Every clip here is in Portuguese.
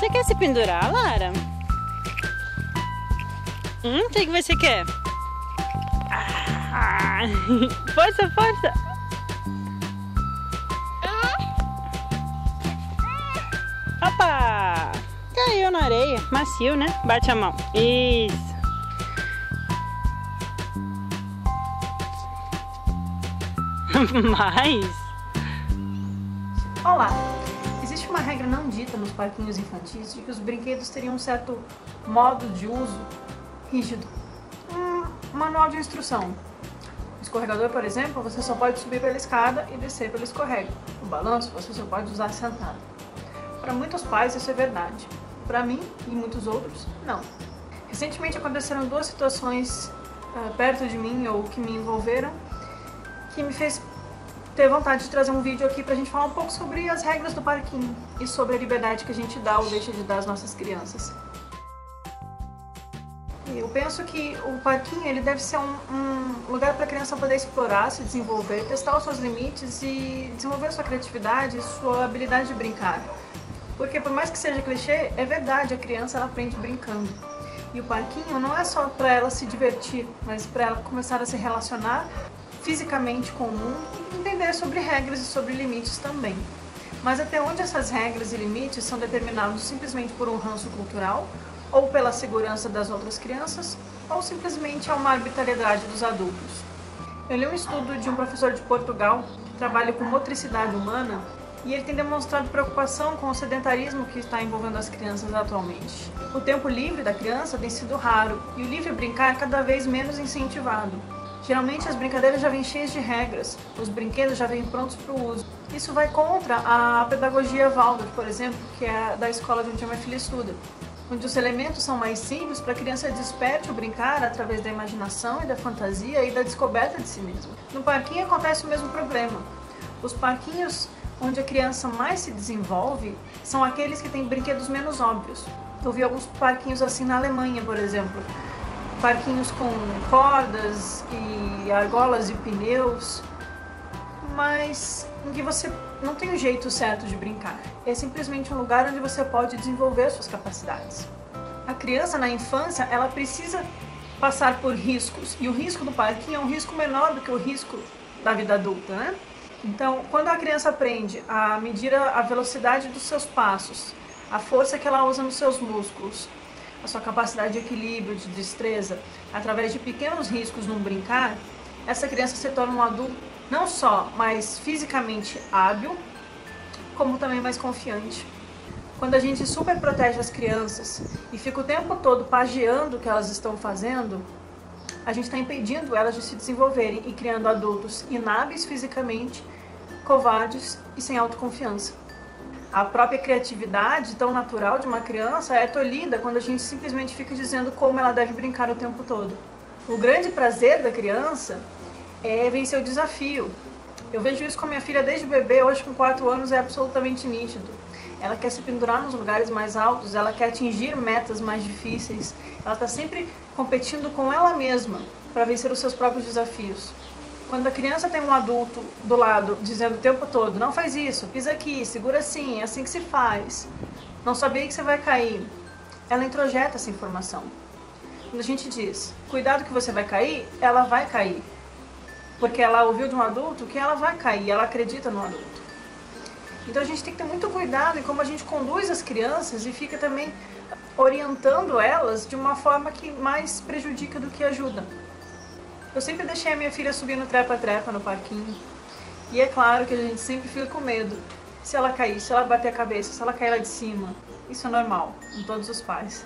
Você quer se pendurar, Lara? O que você quer? Ah, força, força! Opa! Caiu na areia. Macio, né? Bate a mão. Isso. Mais? Olá! Existe uma regra não dita nos parquinhos infantis de que os brinquedos teriam um certo modo de uso rígido. Um manual de instrução. O escorregador, por exemplo, você só pode subir pela escada e descer pelo escorrega. O balanço você só pode usar sentado. Para muitos pais isso é verdade. Para mim e muitos outros, não. Recentemente aconteceram duas situações perto de mim ou que me envolveram que me fez ter vontade de trazer um vídeo aqui pra gente falar um pouco sobre as regras do parquinho e sobre a liberdade que a gente dá ou deixa de dar às nossas crianças. Eu penso que o parquinho ele deve ser um lugar para a criança poder explorar, se desenvolver, testar os seus limites e desenvolver sua criatividade e sua habilidade de brincar. Porque por mais que seja clichê, é verdade, a criança ela aprende brincando. E o parquinho não é só para ela se divertir, mas para ela começar a se relacionar fisicamente com o mundo e entender sobre regras e sobre limites também. Mas até onde essas regras e limites são determinados simplesmente por um ranço cultural, ou pela segurança das outras crianças, ou simplesmente é uma arbitrariedade dos adultos. Eu li um estudo de um professor de Portugal que trabalha com motricidade humana e ele tem demonstrado preocupação com o sedentarismo que está envolvendo as crianças atualmente. O tempo livre da criança tem sido raro e o livre brincar cada vez menos incentivado. Geralmente as brincadeiras já vêm cheias de regras, os brinquedos já vêm prontos para o uso. Isso vai contra a pedagogia Waldorf, por exemplo, que é da escola de onde a minha filha estuda, onde os elementos são mais simples para a criança desperte o brincar através da imaginação e da fantasia e da descoberta de si mesma. No parquinho acontece o mesmo problema. Os parquinhos onde a criança mais se desenvolve são aqueles que têm brinquedos menos óbvios. Eu vi alguns parquinhos assim na Alemanha, por exemplo. Parquinhos com cordas e argolas e pneus, mas em que você não tem um jeito certo de brincar. É simplesmente um lugar onde você pode desenvolver suas capacidades. A criança na infância, ela precisa passar por riscos, e o risco do parquinho é um risco menor do que o risco da vida adulta, né? Então, quando a criança aprende a medir a velocidade dos seus passos, a força que ela usa nos seus músculos, a sua capacidade de equilíbrio, de destreza, através de pequenos riscos num brincar, essa criança se torna um adulto não só mais fisicamente hábil, como também mais confiante. Quando a gente super protege as crianças e fica o tempo todo pagiando o que elas estão fazendo, a gente está impedindo elas de se desenvolverem e criando adultos inábeis fisicamente, covardes e sem autoconfiança. A própria criatividade tão natural de uma criança é tolhida quando a gente simplesmente fica dizendo como ela deve brincar o tempo todo. O grande prazer da criança é vencer o desafio. Eu vejo isso com a minha filha desde bebê, hoje com 4 anos é absolutamente nítido. Ela quer se pendurar nos lugares mais altos, ela quer atingir metas mais difíceis, ela está sempre competindo com ela mesma para vencer os seus próprios desafios. Quando a criança tem um adulto do lado dizendo o tempo todo, não faz isso, pisa aqui, segura assim, é assim que se faz, não sabia que você vai cair, ela introjeta essa informação. Quando a gente diz, cuidado que você vai cair, ela vai cair. Porque ela ouviu de um adulto que ela vai cair, ela acredita no adulto. Então a gente tem que ter muito cuidado em como a gente conduz as crianças e fica também orientando elas de uma forma que mais prejudica do que ajuda. Eu sempre deixei a minha filha subir no trepa-trepa no parquinho. E é claro que a gente sempre fica com medo. Se ela cair, se ela bater a cabeça, se ela cair lá de cima. Isso é normal, em todos os pais.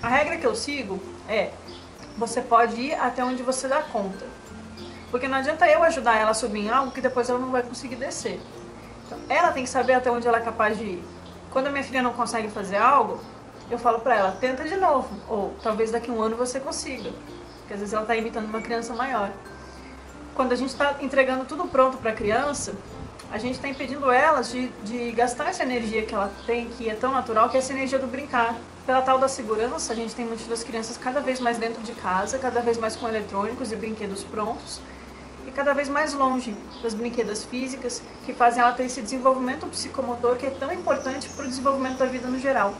A regra que eu sigo é, você pode ir até onde você dá conta. Porque não adianta eu ajudar ela a subir em algo que depois ela não vai conseguir descer. Então, ela tem que saber até onde ela é capaz de ir. Quando a minha filha não consegue fazer algo, eu falo pra ela, tenta de novo. Ou talvez daqui a um ano você consiga. Porque às vezes ela está imitando uma criança maior. Quando a gente está entregando tudo pronto para a criança, a gente está impedindo elas de gastar essa energia que ela tem, que é tão natural, que é essa energia do brincar. Pela tal da segurança, a gente tem mantido as crianças cada vez mais dentro de casa, cada vez mais com eletrônicos e brinquedos prontos. e cada vez mais longe das brinquedas físicas que fazem ela ter esse desenvolvimento psicomotor que é tão importante para o desenvolvimento da vida no geral.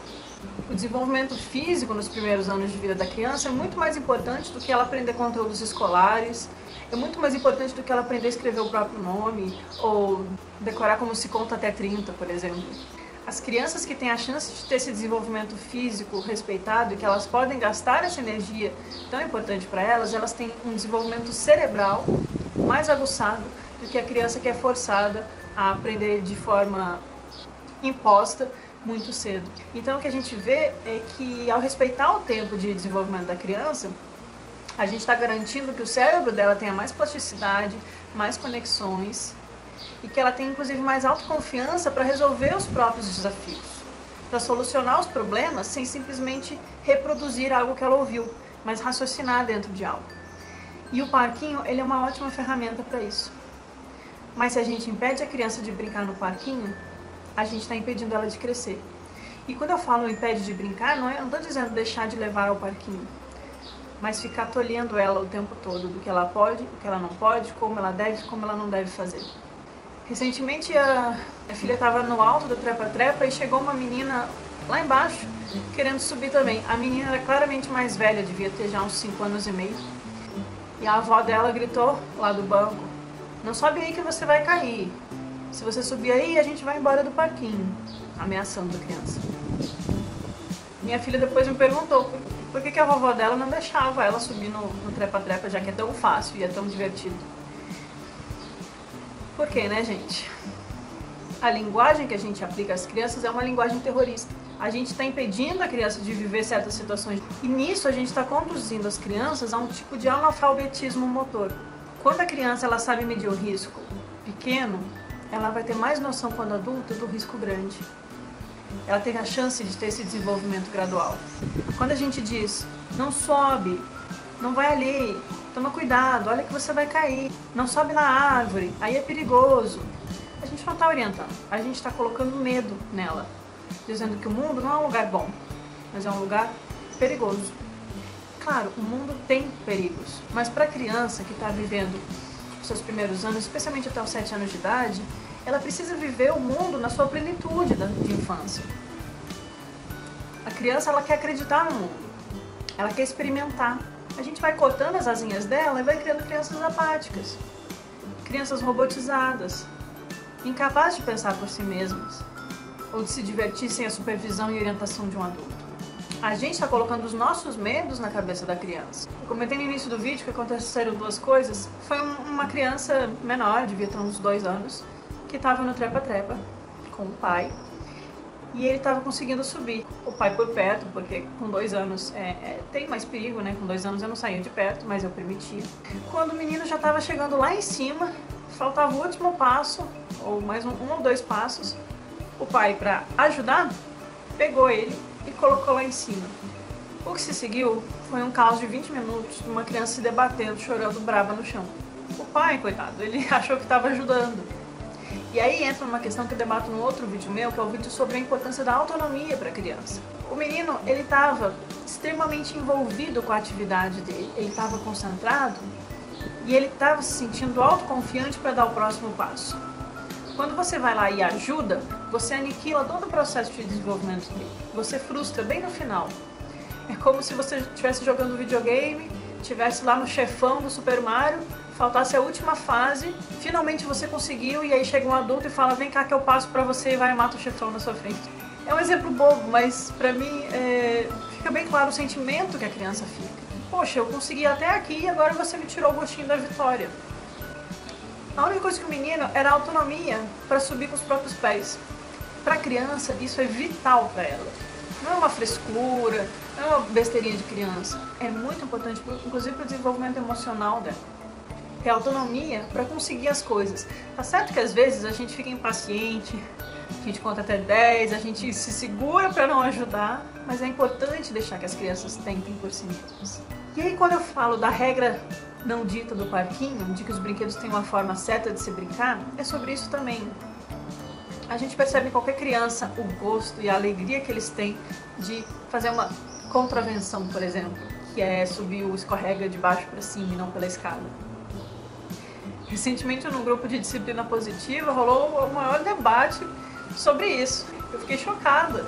O desenvolvimento físico nos primeiros anos de vida da criança é muito mais importante do que ela aprender conteúdos escolares, é muito mais importante do que ela aprender a escrever o próprio nome ou decorar como se conta até 30, por exemplo. As crianças que têm a chance de ter esse desenvolvimento físico respeitado e que elas podem gastar essa energia tão importante para elas, elas têm um desenvolvimento cerebral mais aguçado do que a criança que é forçada a aprender de forma imposta muito cedo. Então o que a gente vê é que ao respeitar o tempo de desenvolvimento da criança, a gente está garantindo que o cérebro dela tenha mais plasticidade, mais conexões e que ela tenha inclusive mais autoconfiança para resolver os próprios desafios, para solucionar os problemas sem simplesmente reproduzir algo que ela ouviu, mas raciocinar dentro de algo. E o parquinho, ele é uma ótima ferramenta para isso. Mas se a gente impede a criança de brincar no parquinho, a gente está impedindo ela de crescer. E quando eu falo impede de brincar, não estou dizendo deixar de levar ao parquinho, mas ficar tolhendo ela o tempo todo do que ela pode, o que ela não pode, como ela deve, como ela não deve fazer. Recentemente a filha estava no alto do trepa-trepa e chegou uma menina lá embaixo querendo subir também. A menina era claramente mais velha, devia ter já uns 5 anos e meio. E a avó dela gritou lá do banco: "Não sobe aí que você vai cair. Se você subir aí, a gente vai embora do parquinho", ameaçando a criança. Minha filha depois me perguntou por que a vovó dela não deixava ela subir no trepa-trepa, já que é tão fácil e é tão divertido. Por quê, né, gente? A linguagem que a gente aplica às crianças é uma linguagem terrorista. A gente está impedindo a criança de viver certas situações. E nisso a gente está conduzindo as crianças a um tipo de analfabetismo motor. Quando a criança ela sabe medir o risco pequeno, ela vai ter mais noção quando adulta do risco grande. Ela tem a chance de ter esse desenvolvimento gradual. Quando a gente diz, não sobe, não vai ali, toma cuidado, olha que você vai cair, não sobe na árvore, aí é perigoso. A gente não está orientando, a gente está colocando medo nela, dizendo que o mundo não é um lugar bom, mas é um lugar perigoso. Claro, o mundo tem perigos, mas para a criança que está vivendo os seus primeiros anos, especialmente até os 7 anos de idade, ela precisa viver o mundo na sua plenitude de infância. A criança ela quer acreditar no mundo, ela quer experimentar. A gente vai cortando as asinhas dela e vai criando crianças apáticas, crianças robotizadas, incapazes de pensar por si mesmas ou de se divertir sem a supervisão e orientação de um adulto. A gente está colocando os nossos medos na cabeça da criança. Eu comentei no início do vídeo que aconteceram 2 coisas. Foi uma criança menor, devia ter uns 2 anos, que estava no trepa-trepa com o pai e ele estava conseguindo subir. O pai por perto, porque com 2 anos tem mais perigo, né? Com 2 anos eu não saía de perto, mas eu permitia. Quando o menino já estava chegando lá em cima, faltava o último passo, ou mais um ou 2 passos, o pai, para ajudar, pegou ele e colocou lá em cima. O que se seguiu foi um caos de 20 minutos, uma criança se debatendo, chorando brava no chão. O pai, coitado, ele achou que estava ajudando. E aí entra uma questão que eu debato no outro vídeo meu, que é o vídeo sobre a importância da autonomia para a criança. O menino, ele estava extremamente envolvido com a atividade dele, ele estava concentrado e ele estava se sentindo autoconfiante para dar o próximo passo. Quando você vai lá e ajuda, você aniquila todo o processo de desenvolvimento dele. Você frustra bem no final. É como se você estivesse jogando videogame, estivesse lá no chefão do Super Mario, faltasse a última fase, finalmente você conseguiu e aí chega um adulto e fala, vem cá que eu passo pra você e vai e mata o chefão na sua frente. É um exemplo bobo, mas pra mim fica bem claro o sentimento que a criança fica. Poxa, eu consegui até aqui e agora você me tirou o gostinho da vitória. A única coisa que o menino era a autonomia para subir com os próprios pés. Para a criança, isso é vital para ela. Não é uma frescura, não é uma besteirinha de criança. É muito importante, inclusive para o desenvolvimento emocional dela. É autonomia para conseguir as coisas. Tá certo que às vezes a gente fica impaciente, a gente conta até 10, a gente se segura para não ajudar, mas é importante deixar que as crianças tentem por si mesmas. E aí quando eu falo da regra não dita do parquinho, de que os brinquedos têm uma forma certa de se brincar, é sobre isso também. A gente percebe em qualquer criança o gosto e a alegria que eles têm de fazer uma contravenção, por exemplo, que é subir o escorrega de baixo para cima e não pela escada. Recentemente, num grupo de disciplina positiva, rolou o maior debate sobre isso. Eu fiquei chocada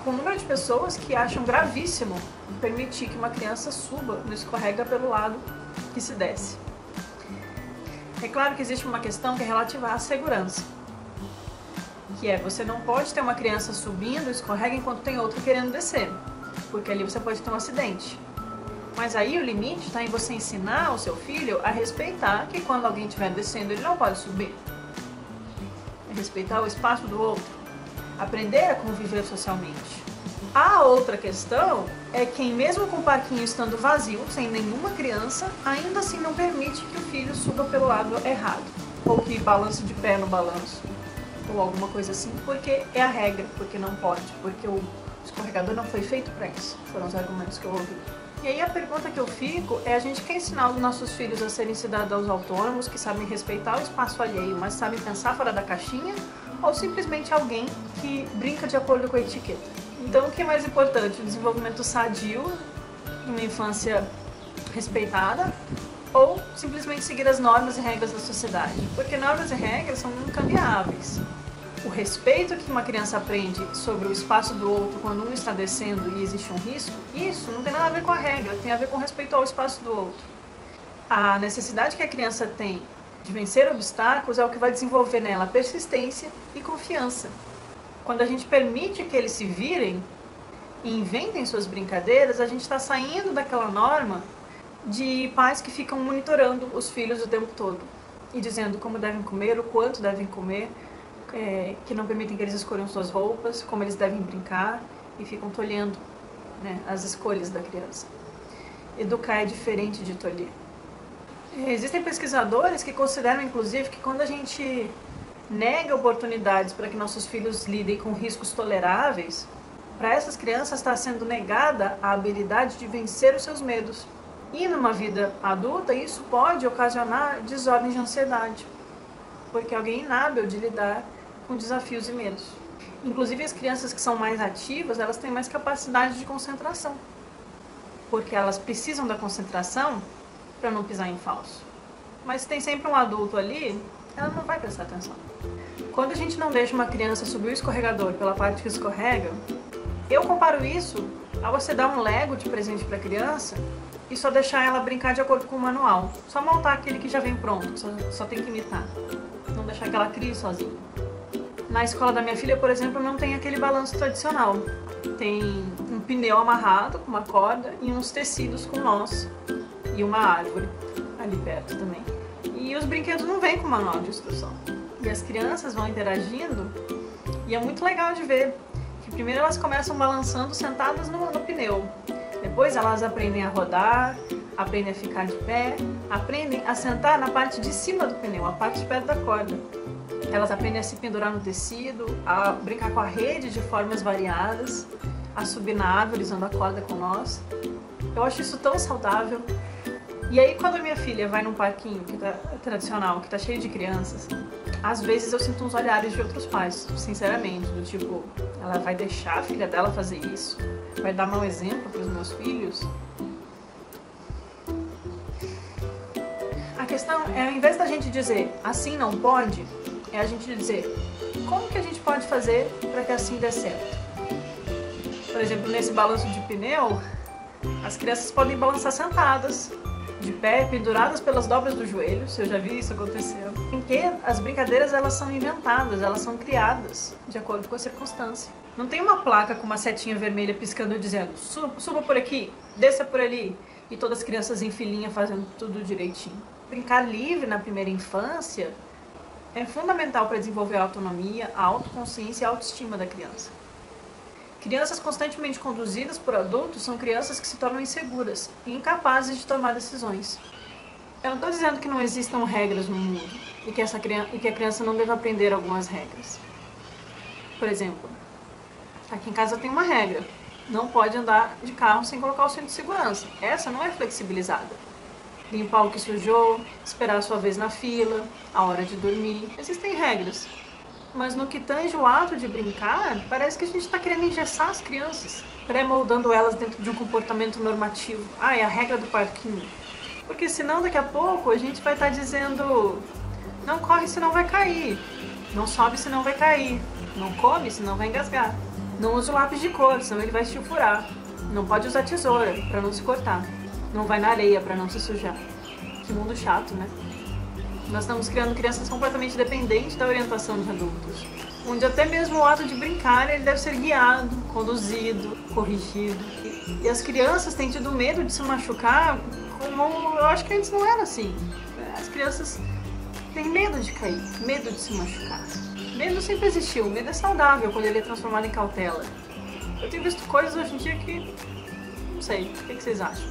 com o número de pessoas que acham gravíssimo permitir que uma criança suba no escorrega pelo lado que se desce. É claro que existe uma questão que é relativa à segurança, que é você não pode ter uma criança subindo o escorrega enquanto tem outra querendo descer, porque ali você pode ter um acidente. Mas aí o limite está em você ensinar o seu filho a respeitar que quando alguém estiver descendo ele não pode subir. É respeitar o espaço do outro. Aprender a conviver socialmente. A outra questão é quem mesmo com o parquinho estando vazio, sem nenhuma criança, ainda assim não permite que o filho suba pelo lado errado. Ou que balance de pé no balanço. Ou alguma coisa assim, porque é a regra, porque não pode, porque o escorregador não foi feito para isso. Foram os argumentos que eu ouvi. E aí a pergunta que eu fico é: a gente quer ensinar os nossos filhos a serem cidadãos autônomos, que sabem respeitar o espaço alheio, mas sabem pensar fora da caixinha, ou simplesmente alguém que brinca de acordo com a etiqueta? Então o que é mais importante? O desenvolvimento sadio de uma infância respeitada, ou simplesmente seguir as normas e regras da sociedade? Porque normas e regras são incambiáveis. O respeito que uma criança aprende sobre o espaço do outro quando um está descendo e existe um risco, isso não tem nada a ver com a regra, tem a ver com respeito ao espaço do outro. A necessidade que a criança tem de vencer obstáculos é o que vai desenvolver nela persistência e confiança. Quando a gente permite que eles se virem e inventem suas brincadeiras, a gente está saindo daquela norma de pais que ficam monitorando os filhos o tempo todo e dizendo como devem comer, o quanto devem comer, que não permitem que eles escolham suas roupas, como eles devem brincar, e ficam tolhendo, né, as escolhas da criança. Educar é diferente de tolher. Existem pesquisadores que consideram, inclusive, que quando a gente nega oportunidades para que nossos filhos lidem com riscos toleráveis, para essas crianças está sendo negada a habilidade de vencer os seus medos. E numa vida adulta, isso pode ocasionar desordem de ansiedade, porque alguém é inábil de lidar com desafios e medos. Inclusive as crianças que são mais ativas, elas têm mais capacidade de concentração, porque elas precisam da concentração para não pisar em falso. Mas se tem sempre um adulto ali, ela não vai prestar atenção. Quando a gente não deixa uma criança subir o escorregador pela parte que escorrega, eu comparo isso a você dar um Lego de presente para a criança e só deixar ela brincar de acordo com o manual. Só montar aquele que já vem pronto, só tem que imitar. Não deixar que ela crie sozinha. Na escola da minha filha, por exemplo, não tem aquele balanço tradicional. Tem um pneu amarrado com uma corda e uns tecidos com nós e uma árvore ali perto também. E os brinquedos não vêm com manual de instrução. E as crianças vão interagindo e é muito legal de ver que primeiro elas começam balançando sentadas no pneu. Depois elas aprendem a rodar, aprendem a ficar de pé, aprendem a sentar na parte de cima do pneu, a parte de perto da corda. Elas aprendem a se pendurar no tecido, a brincar com a rede de formas variadas, a subir na árvore usando a corda com nós. Eu acho isso tão saudável. E aí quando a minha filha vai num parquinho tradicional, que tá cheio de crianças, às vezes eu sinto uns olhares de outros pais, sinceramente, do tipo, ela vai deixar a filha dela fazer isso? Vai dar mau exemplo para os meus filhos? A questão é, ao invés da gente dizer assim não pode, é a gente dizer como que a gente pode fazer para que assim dê certo. Por exemplo, nesse balanço de pneu, as crianças podem balançar sentadas, de pé, penduradas pelas dobras dos joelhos. Eu já vi isso acontecendo. Porque as brincadeiras, elas são inventadas, elas são criadas de acordo com a circunstância. Não tem uma placa com uma setinha vermelha piscando dizendo suba por aqui, desça por ali, e todas as crianças em filinha fazendo tudo direitinho. Brincar livre na primeira infância é fundamental para desenvolver a autonomia, a autoconsciência e a autoestima da criança. Crianças constantemente conduzidas por adultos são crianças que se tornam inseguras e incapazes de tomar decisões. Eu não estou dizendo que não existam regras no mundo e que a criança não deva aprender algumas regras. Por exemplo, aqui em casa tem uma regra: não pode andar de carro sem colocar o cinto de segurança. Essa não é flexibilizada. Limpar o que sujou, esperar a sua vez na fila, a hora de dormir. Existem regras. Mas no que tange o ato de brincar, parece que a gente está querendo engessar as crianças, pré-moldando elas dentro de um comportamento normativo. Ah, é a regra do parquinho. Porque senão daqui a pouco a gente vai estar dizendo: não corre senão vai cair, não sobe senão vai cair, não come senão vai engasgar, não use o lápis de cor senão ele vai te furar, não pode usar tesoura para não se cortar, não vai na areia para não se sujar. Que mundo chato, né? Nós estamos criando crianças completamente dependentes da orientação de adultos, onde até mesmo o ato de brincar ele deve ser guiado, conduzido, corrigido. E as crianças têm tido medo de se machucar, como eu acho que antes não era assim. As crianças têm medo de cair, medo de se machucar. Medo sempre existiu, o medo é saudável quando ele é transformado em cautela. Eu tenho visto coisas hoje em dia que... não sei, o que vocês acham?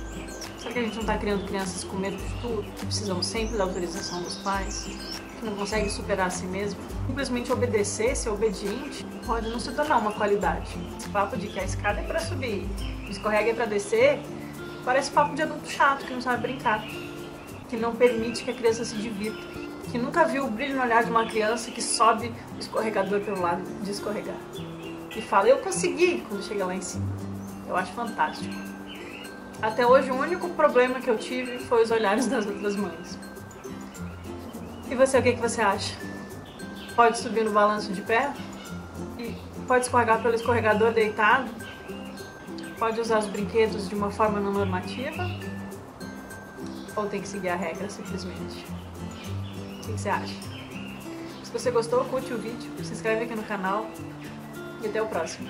Será que a gente não está criando crianças com medo de tudo, que precisam sempre da autorização dos pais, que não conseguem superar a si mesmo? Simplesmente obedecer, ser obediente, pode não se tornar uma qualidade. Esse papo de que a escada é para subir, o escorrega é para descer, parece papo de adulto chato que não sabe brincar, que não permite que a criança se divirta, que nunca viu o brilho no olhar de uma criança que sobe o escorregador pelo lado de escorregar e fala: eu consegui, quando chega lá em cima. Eu acho fantástico. Até hoje, o único problema que eu tive foi os olhares das outras mães. E você, o que você acha? Pode subir no balanço de pé? E pode escorregar pelo escorregador deitado? Pode usar os brinquedos de uma forma não normativa? Ou tem que seguir a regra, simplesmente? O que você acha? Se você gostou, curte o vídeo, se inscreve aqui no canal e até o próximo.